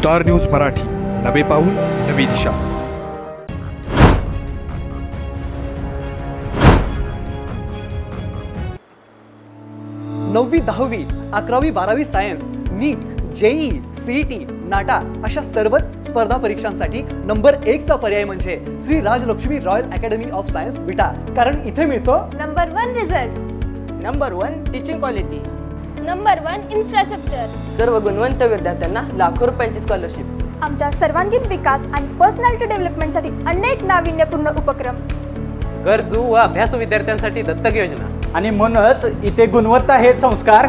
Star news Marathi, नवे पाऊल नवी दिशा। 9वी 10वी 11वी 12वी science, NEET, JEE, CET, NATA अशा सर्वच स्पर्धा परीक्षांसाठी नंबर 1 चा पर्याय म्हणजे Shri Rajlakshmi royal academy of science Vita. कारण इथे मिळतो number 1 result, number 1 teaching quality, number 1 infrastructure, सर्व गुणवंत विद्यार्थ्यांना लाखो रुपयांची स्कॉलरशिप, आमच्या सर्वांगीण विकास आणि पर्सनॅलिटी डेव्हलपमेंटसाठी अनेक नाविन्यपूर्ण उपक्रम, गरजू व अभ्यासू विद्यार्थ्यांसाठी दत्तक योजना आणि म्हणूनच इथे गुणवत्ता हे संस्कार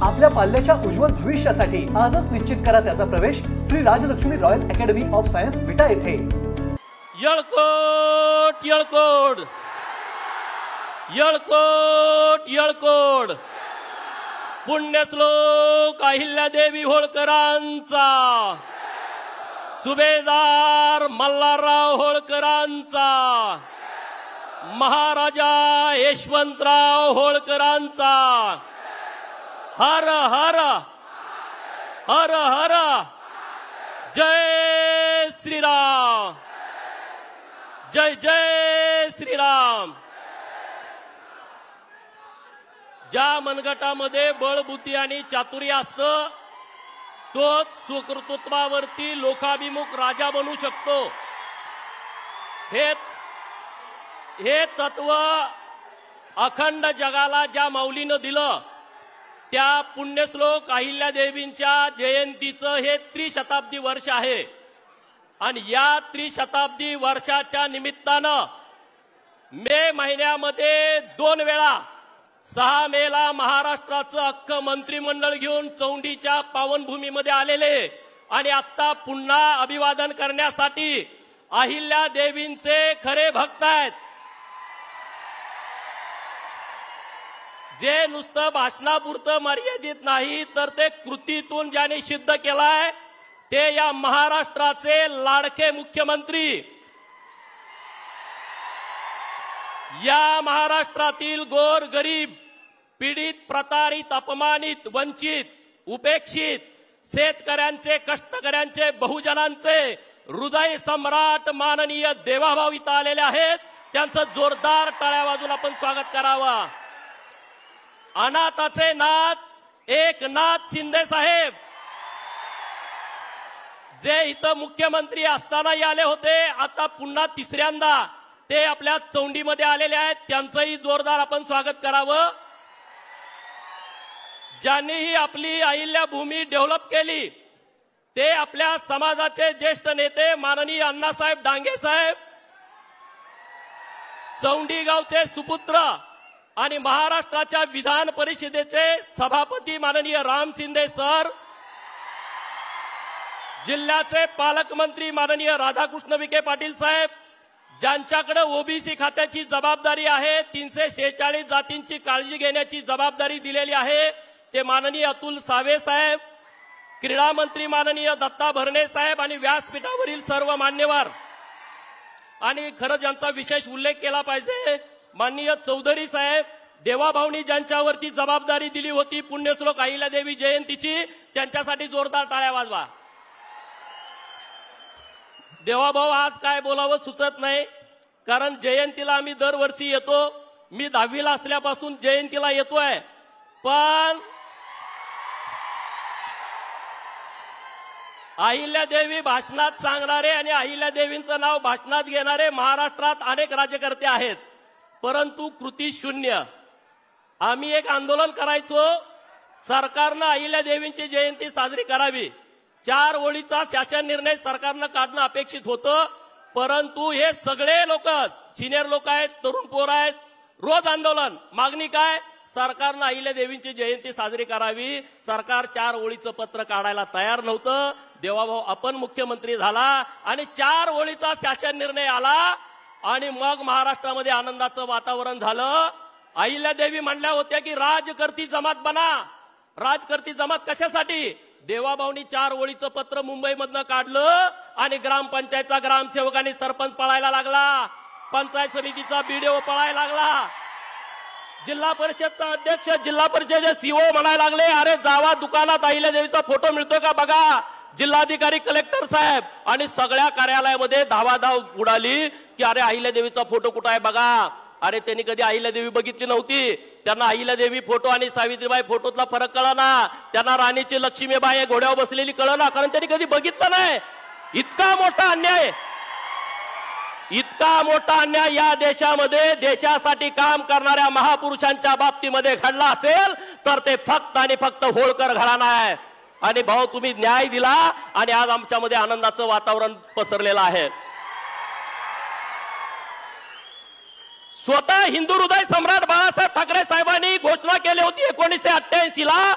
आपल्या पाल्याच्या उज्ज्वल भविष्यासाठी आजच निश्चित करा त्याचा प्रवेश Shri Rajlakshmi royal academy of science Vita येथे। येळकोट येळकोट येळकोट येळकोट पुण्यश्लोक अहिल्यादेवी होळकरांचा, सुभेदार मल्हारराव होळकरांचा, महाराजा यशवंतराव होळकरांचा, हर हर हर हर जय श्रीराम, जय जय श्रीराम। ज्या मनगटामध्ये बळबुद्धी आणि चातुर्य असतं तोच सुकृतत्वावरती लोकाभिमुख राजा बनू शकतो। हे तत्व अखंड जगाला ज्या माऊलीनं दिलं त्या पुण्यश्लोक अहिल्यादेवींच्या जयंतीचं हे त्रिशताब्दी वर्ष आहे। आणि या त्रिशताब्दी वर्षाच्या निमित्तानं मे महिन्यामध्ये 2 वेळा 6 मेला महाराष्ट्राचं अख्खं मंत्रिमंडळ घेऊन चौंडीच्या पावनभूमीमध्ये आलेले आणि आता पुन्हा अभिवादन करण्यासाठी अहिल्या देवींचे खरे भक्त आहेत। जे नुसतं भाषणापुरतं मर्यादित नाही तर ते कृतीतून ज्याने सिद्ध केलाय ते या महाराष्ट्राचे लाडके मुख्यमंत्री, या महाराष्ट्रातील गोर गरीब, पीडित, प्रतारित, अपमानित, वंचित, उपेक्षित शेतकऱ्यांचे, कष्टकऱ्यांचे, बहुजनांचे हृदय सम्राट माननीय देवाभाऊ इथं आलेले आहेत। त्यांचं जोरदार टाळ्या वाजून आपण स्वागत करावं। अनाथाचे नाथ एकनाथ शिंदे साहेब जे इथं मुख्यमंत्री असतानाही आले होते, आता पुन्हा तिसऱ्यांदा ते आपल्या चौंडीमध्ये आलेले आहेत, त्यांचंही जोरदार आपण स्वागत करावं। ज्यांनीही आपली अहिल्याभूमी डेव्हलप केली ते आपल्या समाजाचे ज्येष्ठ नेते माननीय अण्णासाहेब डांगे साहेब, चौंडी गावचे सुपुत्र आणि महाराष्ट्राच्या विधान परिषदेचे सभापती माननीय राम शिंदे सर, जिल्ह्याचे पालकमंत्री माननीय राधाकृष्ण विखे पाटील साहेब, ज्यांच्याकडे ओबीसी खात्याची जबाबदारी आहे, 346 जातींची काळजी घेण्याची जबाबदारी दिलेली आहे, ते माननीय अतुल सावे साहेब, क्रीडा मंत्री माननीय दत्ता भरणे साहेब आणि व्यासपीठावरील सर्व मान्यवर, आणि खरं ज्यांचा विशेष उल्लेख केला पाहिजे माननीय चौधरी साहेब, देवाभाऊनी ज्यांच्यावरती जबाबदारी दिली होती पुण्यश्लोक अहिल्यादेवी जयंतीची, त्यांच्यासाठी जोरदार टाळ्या वाजवा। देवाभाऊ आज काय बोलावं सुचत नाही, कारण जयंतीला आम्ही दरवर्षी येतो। मी 10वीला असल्यापासून जयंतीला येतोय, पण अहिल्यादेवी भाषणात सांगणारे आणि अहिल्यादेवींचं नाव भाषणात घेणारे महाराष्ट्रात अनेक राज्यकर्ते आहेत, परंतु कृती शून्य। आम्ही एक आंदोलन करायचो, सरकारनं अहिल्यादेवींची जयंती साजरी करावी, 4 ओळीचा शासन निर्णय सरकारनं काढणं अपेक्षित होतं, परंतु हे सगळे लोक सिनियर लोक आहेत, तरुण पोर आहेत, रोज आंदोलन, मागणी काय, सरकारनं अहिल्यादेवींची जयंती साजरी करावी। सरकार 4 ओळीचं पत्र काढायला तयार नव्हतं। देवाभाऊ आपण मुख्यमंत्री झाला आणि 4 ओळीचा शासन निर्णय आला आणि मग महाराष्ट्रामध्ये आनंदाचं वातावरण झालं। अहिल्यादेवी म्हणल्या होत्या की राजकर्ती जमात बना। राजकर्ती जमात कशासाठी? देवाभाऊनी 4 ओळीचं पत्र मुंबईमधनं काढलं आणि ग्रामपंचायतचा ग्रामसेवक आणि सरपंच पळायला लागला, पंचायत समितीचा बीडीओ पळायला लागला। जिल्हा परिषदचा अध्यक्ष जिल्हा परिषदेचे सीओ म्हणायला लागले, अरे जावा दुकानात अहिल्यादेवीचा फोटो मिळतोय का बघा. जिल्हाधिकारी कलेक्टर साहेब आणि सगळ्या कार्यालयामध्ये धावाधाव उडाली की अरे अहिल्यादेवीचा फोटो कुठं आहे बघा. अरे त्यांनी कधी अहिल्यादेवी बघितली नव्हती. त्यांना अहिल्यादेवी फोटो आणि सावित्रीबाई फोटोतला फरक कळला ना. त्यांना राणीची लक्ष्मीबाई घोड्यावर बसलेली कळलं ना, कारण त्यांनी कधी बघितलं नाही. इतका मोठा अन्याय, इतका मोठा अन्याय या देशामध्ये देशासाठी काम करणाऱ्या महापुरुषांच्या बाबतीमध्ये घडला असेल तर ते फक्त आणि फक्त होळकर घराणा आहे. आणि भाऊ तुम्ही न्याय दिला आणि आज आमच्यामध्ये आनंदाचं वातावरण पसरलेलं आहे. स्वतः हिंदू हृदय सम्राट बाळासाहेब ठाकरे साहेबांनी घोषणा केली होती 1988 ला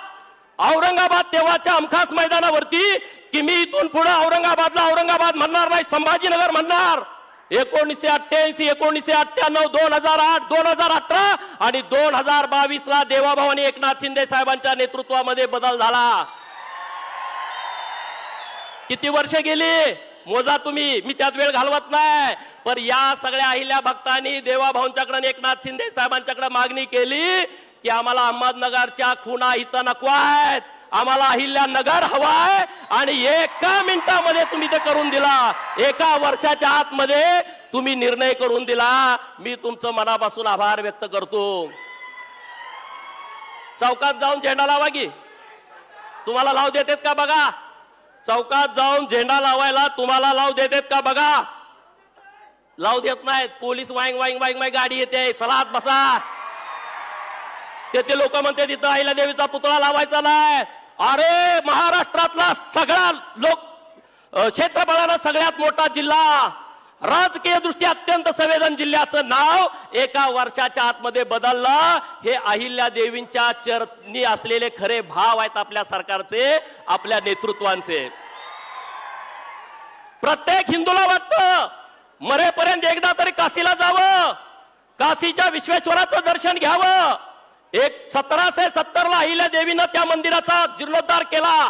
औरंगाबाद तेव्हाच्या अमखास मैदानावरती की मी इथून पुढे औरंगाबादला औरंगाबाद म्हणणार नाही, संभाजीनगर म्हणणार. 1988, 1998, 2008, 2018 आणि 2022 ला देवाभाऊ एकनाथ शिंदे साहेबांच्या नेतृत्वामध्ये बदल झाला. किती वर्ष गेली मोजा तुम्ही, मी त्यात वेळ घालवत नाही. पण या सगळ्या अहिल्या भक्तांनी देवाभाऊंच्याकडे एकनाथ शिंदे साहेबांच्याकडे मागणी केली की आम्हाला अहमदनगरच्या खुना इथं नको आहेत, आम्हाला अहिल्यानगर हवाय. आणि एका मिनिटामध्ये तुम्ही ते करून दिला, एका वर्षाच्या आतमध्ये तुम्ही निर्णय करून दिला. मी तुमचं मनापासून आभार व्यक्त करतो. चौकात जाऊन झेंडा लावा की, तुम्हाला लाव देतात का बघा. चौकात जाऊन झेंडा लावायला तुम्हाला लाव देतात का बघा. लाव देत नाहीत. पोलीस वाईंग वाईंग वाईंग वाईंग गाडी येते, चला आत बसा. ते लोक म्हणते तिथं अहिल्यादेवीचा पुतळा लावायचा नाही. अरे महाराष्ट्रातला सगळा क्षेत्रफळानं सगळ्यात मोठा जिल्हा, राजकीय दृष्ट्या अत्यंत संवेदन जिल्ह्याचं नाव एका वर्षाच्या आतमध्ये बदललं. हे अहिल्यादेवींच्या चरणी असलेले खरे भाव आहेत आपल्या सरकारचे, आपल्या नेतृत्वांचे. प्रत्येक हिंदूला वाटतं मरेपर्यंत एकदा तरी काशीला जावं, काशीच्या विश्वेश्वराचं दर्शन घ्यावं. 1770 ला अहिल्यादेवीनं त्या मंदिराचा जीर्णोद्धार केला.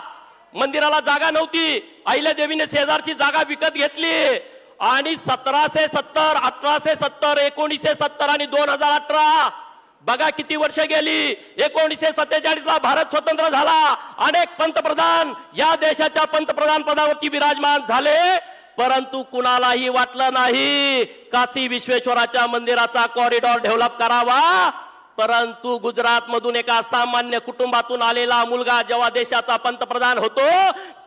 मंदिराला जागा नव्हती, अहिल्यादेवीने शेजारची जागा विकत घेतली आणि 1770, 1870, 1970 आणि 2018 बघा किती वर्ष गेली. 1947 ला भारत स्वतंत्र झाला. अनेक पंतप्रधान या देशाच्या पंतप्रधान पदावरती विराजमान झाले, परंतु कुणालाही वाटलं नाही काशी विश्वेश्वराच्या मंदिराचा कॉरिडॉर डेव्हलप करावा. परंतु गुजरात मधून एका सामान्य कुटुंबातून आलेला मुलगा जेव्हा देशाचा पंतप्रधान होतो,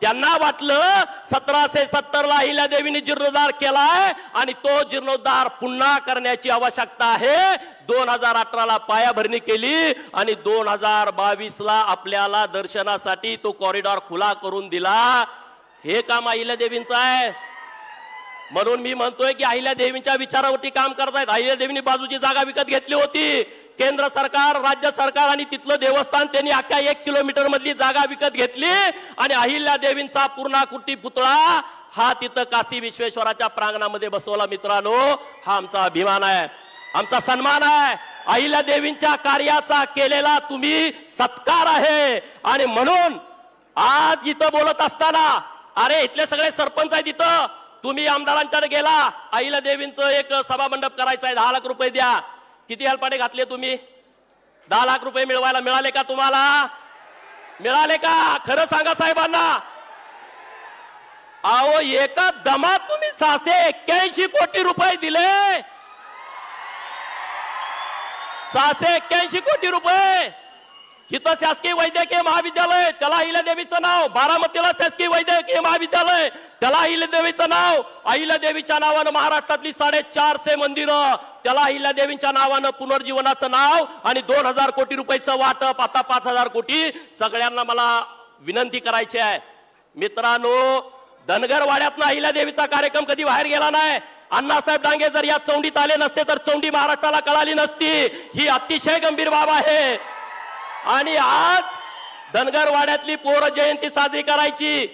त्यांना वाटलं 1770 ला अहिल्यादेवीने जीर्णोद्धार केलाय आणि तो जीर्णोद्धार पुन्हा करण्याची आवश्यकता आहे. 2018 ला पायाभरणी केली आणि 2022 ला आपल्याला दर्शनासाठी तो कॉरिडॉर खुला करून दिला. हे काम अहिल्यादेवींचं आहे. म्हणून मी म्हणतोय की अहिल्यादेवींच्या विचारावरती काम करतायत. अहिल्यादेवींनी बाजूची जागा विकत घेतली होती. केंद्र सरकार, राज्य सरकार आणि तिथलं देवस्थान त्यांनी अख्ख्या 1 किलोमीटर मधली जागा विकत घेतली आणि अहिल्यादेवींचा पूर्णाकृती पुतळा हा तिथं काशी विश्वेश्वराच्या प्रांगणामध्ये बसवला. मित्रांनो, हा आमचा अभिमान आहे, आमचा सन्मान आहे. अहिल्यादेवींच्या कार्याचा केलेला तुम्ही सत्कार आहे. आणि म्हणून आज इथं बोलत असताना अरे इथले सगळे सरपंच आहेत, इथं तुम्ही आमदारांच्याकडे गेला, अहिल्यादेवींचं एक सभा मंडप करायचं आहे, 10 लाख रुपये द्या. किती हेलपाटे घातले तुम्ही? 10 लाख रुपये मिळवायला मिळाले का तुम्हाला? मिळाले का? खरं सांगा साहेबांना. अहो एका दमात तुम्ही 681 कोटी रुपये दिले. 681 कोटी रुपये. इथं शासकीय वैद्यकीय महाविद्यालय, त्याला अहिल्यादेवीचं नाव. बारामतीला शासकीय वैद्यकीय महाविद्यालय, त्याला अहिल्यादेवीचं नाव. अहिल्यादेवीच्या नावानं महाराष्ट्रातली 450 मंदिरं, त्याला अहिल्यादेवींच्या नावानं पुनर्जीवनाचं नाव. आणि 2000 कोटी रुपयाचं वाटप, आता 5000 कोटी. सगळ्यांना मला विनंती करायची आहे मित्रांनो, धनगरवाड्यातनं अहिल्यादेवीचा कार्यक्रम कधी बाहेर गेला नाही. अण्णासाहेब डांगे जर या चौंडीत आले नसते तर चौंडी महाराष्ट्राला कळाली नसती. ही अतिशय गंभीर बाब आहे. आणि आज धनगरवाड्यातली पोर जयंती साजरी करायची,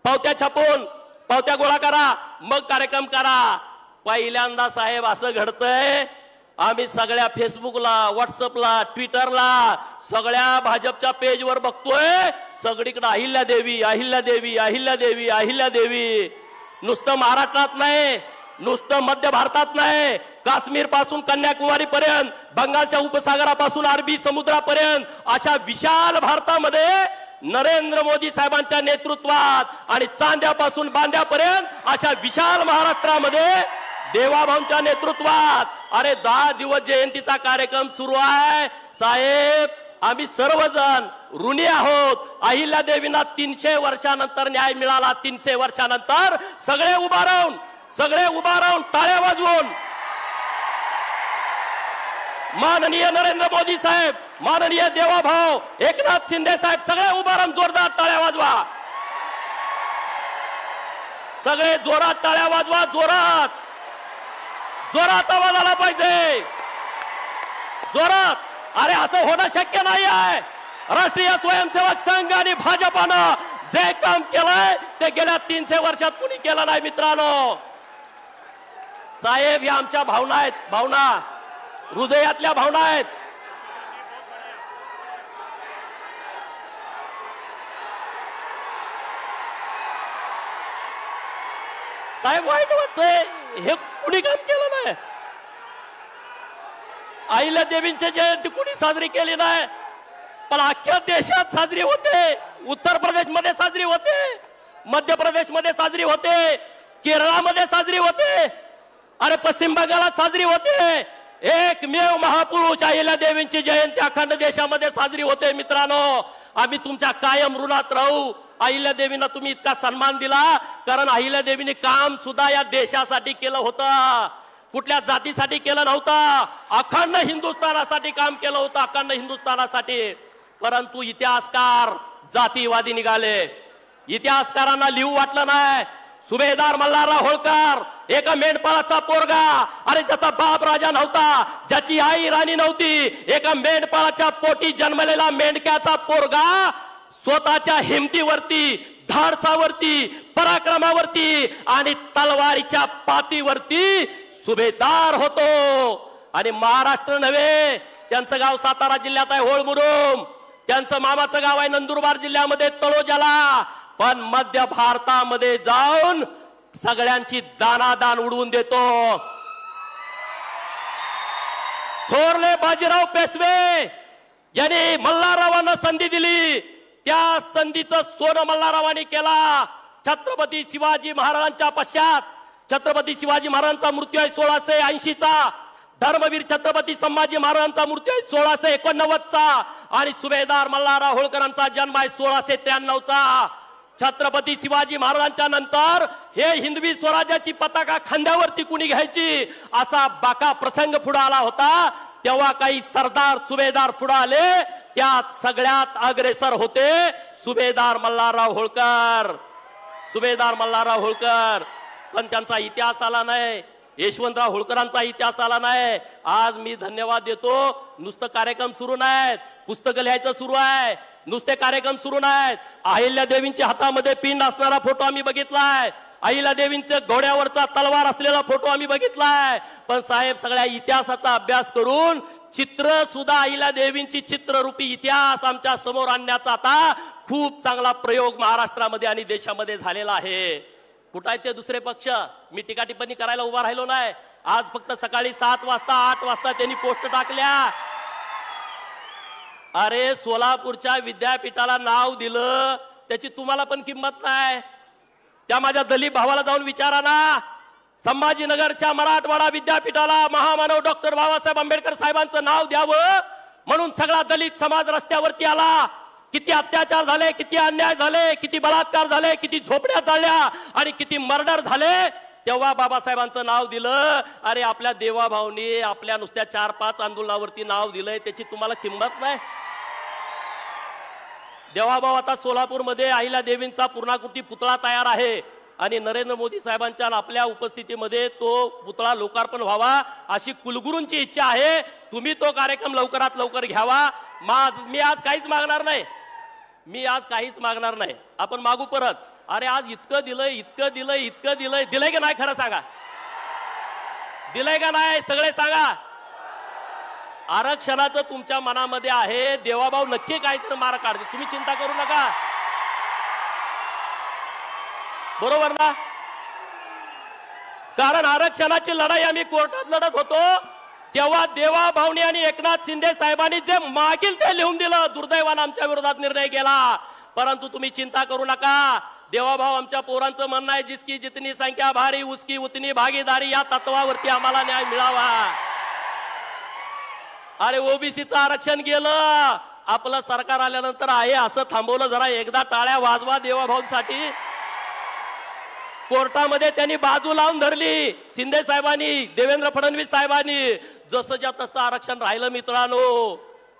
पावत्या छापून पावत्या गोळा करा, मग कार्यक्रम करा. पहिल्यांदा साहेब असं घडतंय, आम्ही सगळ्या फेसबुकला, व्हॉट्सअपला, ट्विटरला, सगळ्या भाजपच्या पेजवर बघतोय, सगळीकडे अहिल्यादेवी, अहिल्यादेवी, अहिल्यादेवी, अहिल्यादेवी. नुसतं महाराष्ट्रात नाही, नुसतं मध्य भारतात नाही, काश्मीर पासून कन्याकुमारी पर्यंत, बंगालच्या उपसागरापासून अरबी समुद्रापर्यंत अशा विशाल भारतामध्ये नरेंद्र मोदी साहेबांच्या नेतृत्वात आणि चांद्यापासून बांद्यापर्यंत अशा विशाल महाराष्ट्रामध्ये देवाभाऊंच्या नेतृत्वात अरे 10 दिवस जयंतीचा कार्यक्रम सुरू आहे. साहेब, आम्ही सर्वजण ऋणी आहोत. अहिल्या देवींना 300 वर्षानंतर न्याय मिळाला. 300 वर्षानंतर सगळे उभा राहून टाळ्या वाजवून माननीय नरेंद्र मोदी साहेब, माननीय देवाभाऊ एकनाथ शिंदे साहेब सगळे उभा राहून जोरदार टाळ्या वाजवा. सगळे जोरात टाळ्या वाजवा. जोरात आवाज आला पाहिजे. जोरात. अरे असं होणं शक्य नाही आहे. राष्ट्रीय स्वयंसेवक संघ आणि भाजपानं जे काम केलंय ते गेल्या 300 वर्षात कुणी केलं नाही मित्रांनो. साहेब, या आमच्या भावना आहेत, भावना हृदयातल्या भावना आहेत. साहेब, वाईट वाटतंय हे कुणी काम केलं नाही. अहिल्या देवींची जयंती कुणी साजरी केली नाही, पण अख्ख्या देशात साजरी होते. उत्तर प्रदेशमध्ये साजरी होते, मध्य प्रदेशमध्ये साजरी होते, केरळामध्ये साजरी होते, अरे पश्चिम बंगालात साजरी होते. एकमेव महापुरुष अहिल्या देवींची जयंती अखंड देशामध्ये साजरी होते. मित्रांनो, आम्ही तुमच्या कायम ऋणात राहू. अहिल्या देवींना तुम्ही इतका सन्मान दिला, कारण अहिल्या देवींनी काम सुद्धा या देशासाठी केलं होतं. कुठल्या जातीसाठी केलं नव्हतं, अखंड हिंदुस्थानासाठी काम केलं होतं, अखंड हिंदुस्थानासाठी. परंतु इतिहासकार जातीवादी निघाले. इतिहासकारांना लिहू वाटलं नाही. सुभेदार मल्हारराव होळकर एका मेंढपाळाचा पोरगा, अरे ज्याचा बाप राजा नव्हता, ज्याची आई राणी नव्हती, एका मेंढपाळाच्या पोटी जन्मलेला मेंढक्याचा पोरगा स्वतःच्या हिमतीवरती, धाडसावरती, पराक्रमावरती आणि तलवारीच्या पातीवरती सुभेदार होतो. आणि महाराष्ट्र नव्हे, त्यांचं गाव सातारा जिल्ह्यात आहे होळमुरुम, त्यांचं मामाचं गाव आहे नंदुरबार जिल्ह्यामध्ये तळोजाला. पण मध्य भारतामध्ये जाऊन सगळ्यांची दानादान उडवून देतो. थोरले बाजीराव पेशवे यांनी मल्हाररावांना संधी दिली, त्या संधीचं सोनं मल्हाररावांनी केला. छत्रपती शिवाजी महाराजांच्या पश्चात छत्रपती शिवाजी महाराजांचा मृत्यू आहे 1680चा, धर्मवीर छत्रपती संभाजी महाराजांचा मृत्यू आहे 1689चा आणि सुभेदार मल्हारराव होळकरांचा जन्म आहे 1693चा. छत्रपती शिवाजी महाराजांच्या नंतर हे हिंदवी स्वराज्याची पताका खांद्यावरती कुणी घ्यायची असा बाका प्रसंग पुढे आला होता. तेव्हा काही सरदार सुभेदार पुढे आले, त्यात सगळ्यात अग्रेसर होते सुभेदार मल्हारराव होळकर. सुभेदार मल्हारराव होळकर. पण त्यांचा इतिहास आला नाही, यशवंतराव होळकरांचा इतिहास आला नाही. आज मी धन्यवाद देतो. नुसतं कार्यक्रम सुरू नाहीत, पुस्तकं लिहायचं सुरू आहे, नुसते कार्यक्रम सुरू नाहीत. अहिल्या देवींच्या हातामध्ये पिंड असणारा फोटो आम्ही बघितलाय, अहिल्या देवींच्या घोड्यावरचा तलवार असलेला फोटो आम्ही बघितलाय. पण साहेब, सगळ्या इतिहासाचा अभ्यास करून चित्र सुद्धा अहिल्या देवींची चित्ररूपी इतिहास आमच्या समोर आणण्याचा आता खूप चांगला प्रयोग महाराष्ट्रामध्ये आणि देशामध्ये झालेला आहे. कुठं आहेत ते दुसरे पक्ष? मी टीका टिप्पणी करायला उभा राहिलो नाही. आज फक्त सकाळी 7 वाजता 8 वाजता त्यांनी पोस्ट टाकल्या. अरे सोलापूरच्या विद्यापीठाला नाव दिलं, त्याची तुम्हाला पण किंमत नाही. त्या माझ्या दलित भावाला जाऊन विचारा ना. संभाजीनगरच्या मराठवाडा विद्यापीठाला महामानव डॉक्टर बाबासाहेब आंबेडकर साहेबांचं नाव द्यावं म्हणून सगळा दलित समाज रस्त्यावरती आला. किती अत्याचार झाले, किती अन्याय झाले, किती बलात्कार झाले, किती झोपड्या जाळल्या आणि किती मर्डर झाले, तेव्हा बाबासाहेबांचं नाव दिलं. अरे आपल्या देवाभाऊनी आपल्या नुसत्या 4-5 आंदोलनावरती नाव दिलंय, त्याची तुम्हाला किंमत नाही. देवाभाऊ आता सोलापूरमध्ये अहिल्या देवींचा पूर्णाकृती पुतळा तयार आहे आणि नरेंद्र मोदी साहेबांच्या आपल्या उपस्थितीमध्ये तो पुतळा लोकार्पण व्हावा अशी कुलगुरूंची इच्छा आहे. तुम्ही तो कार्यक्रम लवकरात लवकर घ्यावा. मी आज काहीच मागणार नाही, आपण मागू परत. अरे आज इतकं दिलंय, दिलंय का नाही? खरं सांगा, दिलंय का नाही? सगळे सांगा. आरक्षणाचं तुमच्या मनामध्ये आहे, देवाभाऊ नक्की काहीतरी मार काढते, तुम्ही चिंता करू नका. बरोबर ना? कारण आरक्षणाची लढाई आम्ही कोर्टात लढत होतो तेव्हा देवा भावनी आणि एकनाथ शिंदे साहेबांनी जे मागील ते लिहून दिलं, दुर्दैवानं आमच्या विरोधात निर्णय केला. परंतु तुम्ही चिंता करू नका, देवाभाऊ आमच्या पोरांचं म्हणणं आहे, जिसकी जितनी संख्या भारी उसकी उतनी भागीदारी, या तत्वावरती आम्हाला न्याय मिळावा. अरे ओबीसीचं आरक्षण गेलं, आपलं सरकार आल्यानंतर आहे असं थांबवलं. जरा एकदा टाळ्या वाजवा देवाभाऊंसाठी. कोर्टामध्ये त्यांनी बाजू लावून धरली, शिंदे साहेबांनी, देवेंद्र फडणवीस साहेबांनी. जसंच्या तसं आरक्षण राहिलं मित्रांनो.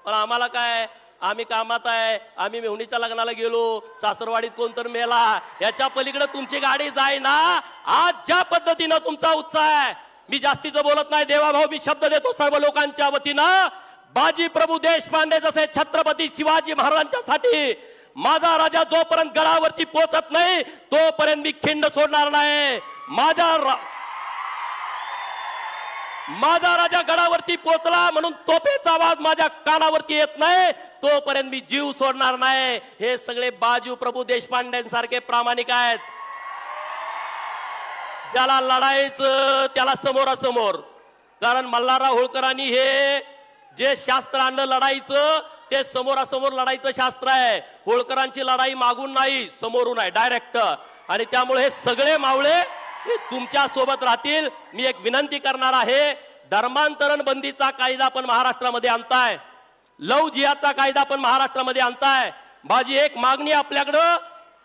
पण आम्हाला काय, आम्ही कामात आहे, आम्ही मेहुणीच्या लग्नाला गेलो, सासरवाडीत कोणतर मेला, याच्या पलीकडे तुमची गाडी जाय ना. आज ज्या पद्धतीनं तुमचा उत्साह आहे, मी जास्तीचं बोलत नाही देवाभाऊ, मी शब्द देतो सर्व लोकांच्या वतीनं. बाजी प्रभू देशपांडे जसे छत्रपती शिवाजी महाराजांच्यासाठी माझा राजा जोपर्यंत गडावरती पोहोचत नाही तोपर्यंत मी खिंड सोडणार नाही. माझा राजा गडावरती पोहोचला म्हणून तोफेचा आवाज माझ्या कानावरती येत नाही तोपर्यंत मी जीव सोडणार नाही. हे सगळे बाजू प्रभू देशपांडेंसारखे प्रामाणिक आहेत. ज्याला लढायचं त्याला समोरासमोर. कारण मल्हारराव होळकरांनी हे जे शास्त्र आणलं लढाईचं, ते समोरासमोर लढाईचं शास्त्र आहे. होळकरांची लढाई मागून नाही, समोरून आहे, डायरेक्ट. आणि त्यामुळे हे सगळे मावळे हे तुमच्या सोबत राहतील. मी एक विनंती करणार आहे, धर्मांतरण बंदीचा कायदा पण महाराष्ट्रामध्ये आणताय, लव जिहादचा कायदा पण महाराष्ट्रामध्ये आणताय. माझी एक मागणी आपल्याकडं,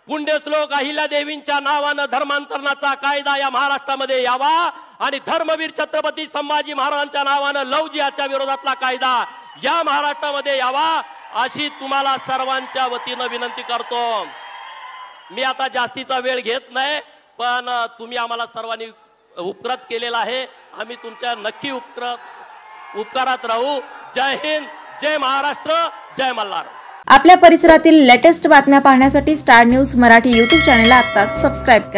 पुण्यश्लोक अहिल्या देवींच्या नावानं धर्मांतरणाचा कायदा या महाराष्ट्रामध्ये यावा आणि धर्मवीर छत्रपती संभाजी महाराजांच्या नावानं लव जिहादच्या विरोधातला कायदा या महाराष्ट्रामध्ये यावा, अशी तुम्हाला सर्वांच्या वतीनं विनंती करतो. मी आता जास्तीचा वेळ घेत नाही, पण तुम्ही आम्हाला सर्वांनी उपकार केलेला आहे. आम्ही तुमच्या नक्की उपकारात राहू. जय हिंद, जय महाराष्ट्र, जय मल्हार. आपल्या परिसरातील लेटेस्ट बातम्या पाहण्यासाठी स्टार न्यूज मराठी यूट्यूब चॅनलला आत्ताच सबस्क्राईब करा.